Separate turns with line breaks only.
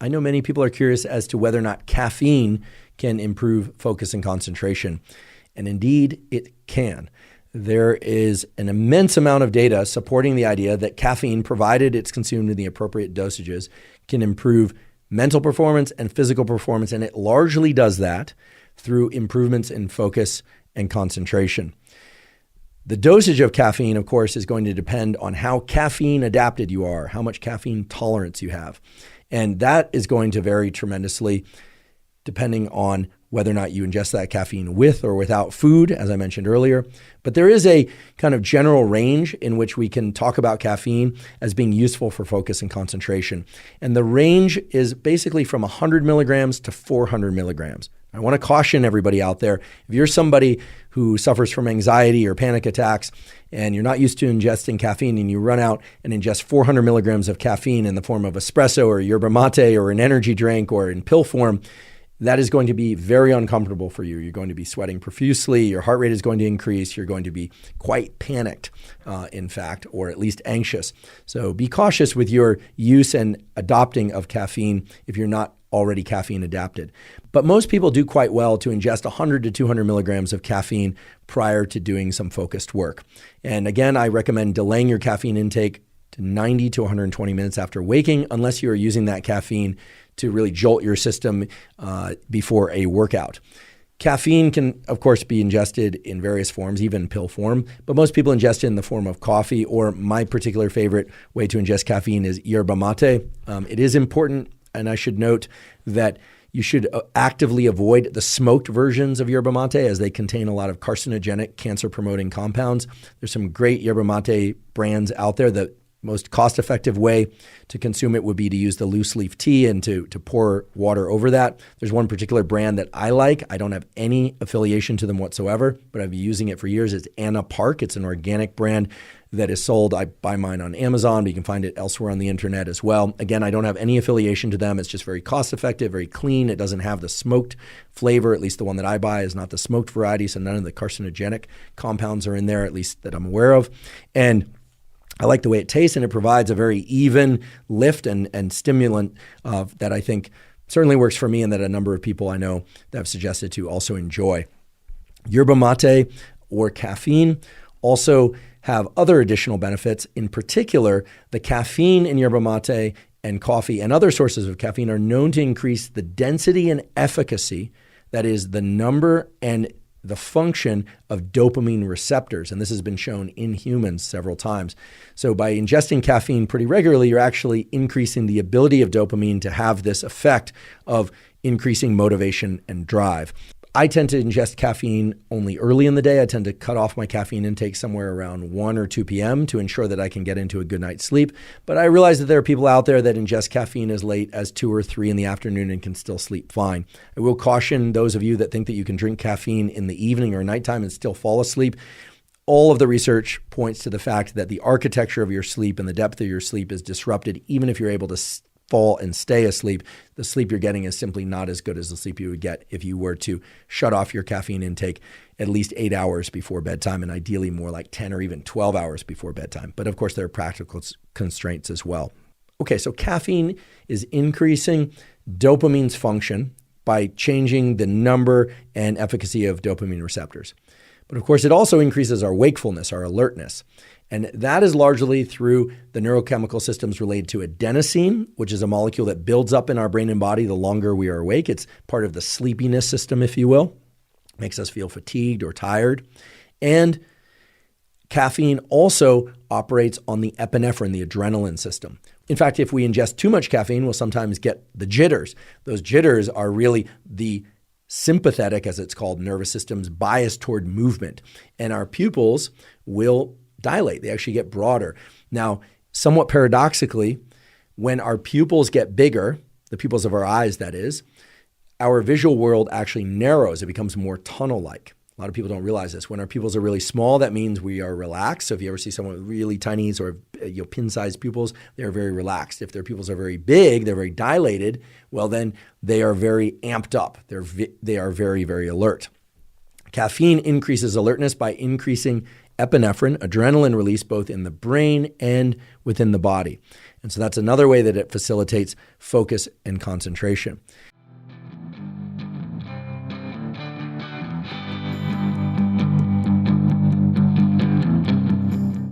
I know many people are curious as to whether or not caffeine can improve focus and concentration. And indeed, it can. There is an immense amount of data supporting the idea that caffeine, provided it's consumed in the appropriate dosages, can improve mental performance and physical performance. And it largely does that through improvements in focus and concentration. The dosage of caffeine, of course, is going to depend on how caffeine adapted you are, how much caffeine tolerance you have. And that is going to vary tremendously depending on whether or not you ingest that caffeine with or without food, as I mentioned earlier. But there is a kind of general range in which we can talk about caffeine as being useful for focus and concentration. And the range is basically from 100 milligrams to 400 milligrams. I want to caution everybody out there, if you're somebody who suffers from anxiety or panic attacks and you're not used to ingesting caffeine and you run out and ingest 400 milligrams of caffeine in the form of espresso or yerba mate or an energy drink or in pill form, that is going to be very uncomfortable for you. You're going to be sweating profusely. Your heart rate is going to increase. You're going to be quite panicked, in fact, or at least anxious. So be cautious with your use and adopting of caffeine if you're not already caffeine adapted. But most people do quite well to ingest 100 to 200 milligrams of caffeine prior to doing some focused work. And again, I recommend delaying your caffeine intake to 90 to 120 minutes after waking, unless you are using that caffeine to really jolt your system before a workout. Caffeine can, of course, be ingested in various forms, even pill form, but most people ingest it in the form of coffee, or my particular favorite way to ingest caffeine is yerba mate. It is important, and I should note that you should actively avoid the smoked versions of yerba mate as they contain a lot of carcinogenic, cancer-promoting compounds. There's some great yerba mate brands out there. The most cost-effective way to consume it would be to use the loose leaf tea and to pour water over that. There's one particular brand that I like. I don't have any affiliation to them whatsoever, but I've been using it for years. It's Anna Park. It's an organic brand that is sold. I buy mine on Amazon, but you can find it elsewhere on the internet as well. Again, I don't have any affiliation to them. It's just very cost-effective, very clean. It doesn't have the smoked flavor. At least the one that I buy is not the smoked variety, so none of the carcinogenic compounds are in there, at least that I'm aware of. And I like the way it tastes, and it provides a very even lift and stimulant that I think certainly works for me and that a number of people I know that have suggested to also enjoy. Yerba mate or caffeine also have other additional benefits. In particular, the caffeine in yerba mate and coffee and other sources of caffeine are known to increase the density and efficacy, that is the number and the function of dopamine receptors. And this has been shown in humans several times. So by ingesting caffeine pretty regularly, you're actually increasing the ability of dopamine to have this effect of increasing motivation and drive. I tend to ingest caffeine only early in the day. I tend to cut off my caffeine intake somewhere around 1 or 2 p.m. to ensure that I can get into a good night's sleep. But I realize that there are people out there that ingest caffeine as late as 2 or 3 in the afternoon and can still sleep fine. I will caution those of you that think that you can drink caffeine in the evening or nighttime and still fall asleep. All of the research points to the fact that the architecture of your sleep and the depth of your sleep is disrupted, even if you're able to fall and stay asleep. The sleep you're getting is simply not as good as the sleep you would get if you were to shut off your caffeine intake at least 8 hours before bedtime, and ideally more like 10 or even 12 hours before bedtime. But of course, there are practical constraints as well. Okay, so caffeine is increasing dopamine's function by changing the number and efficacy of dopamine receptors. But of course, it also increases our wakefulness, our alertness. And that is largely through the neurochemical systems related to adenosine, which is a molecule that builds up in our brain and body the longer we are awake. It's part of the sleepiness system, if you will. Makes us feel fatigued or tired. And caffeine also operates on the epinephrine, the adrenaline system. In fact, if we ingest too much caffeine, we'll sometimes get the jitters. Those jitters are really the sympathetic, as it's called, nervous system's bias toward movement. And our pupils will dilate. They actually get broader. Now, somewhat paradoxically, when our pupils get bigger, the pupils of our eyes, that is, our visual world actually narrows. It becomes more tunnel-like. A lot of people don't realize this. When our pupils are really small, that means we are relaxed. So if you ever see someone with really tiny or pin-sized pupils, they're very relaxed. If their pupils are very big, they're very dilated, well then they are very amped up. They are very, very alert. Caffeine increases alertness by increasing epinephrine, adrenaline release, both in the brain and within the body. And so that's another way that it facilitates focus and concentration.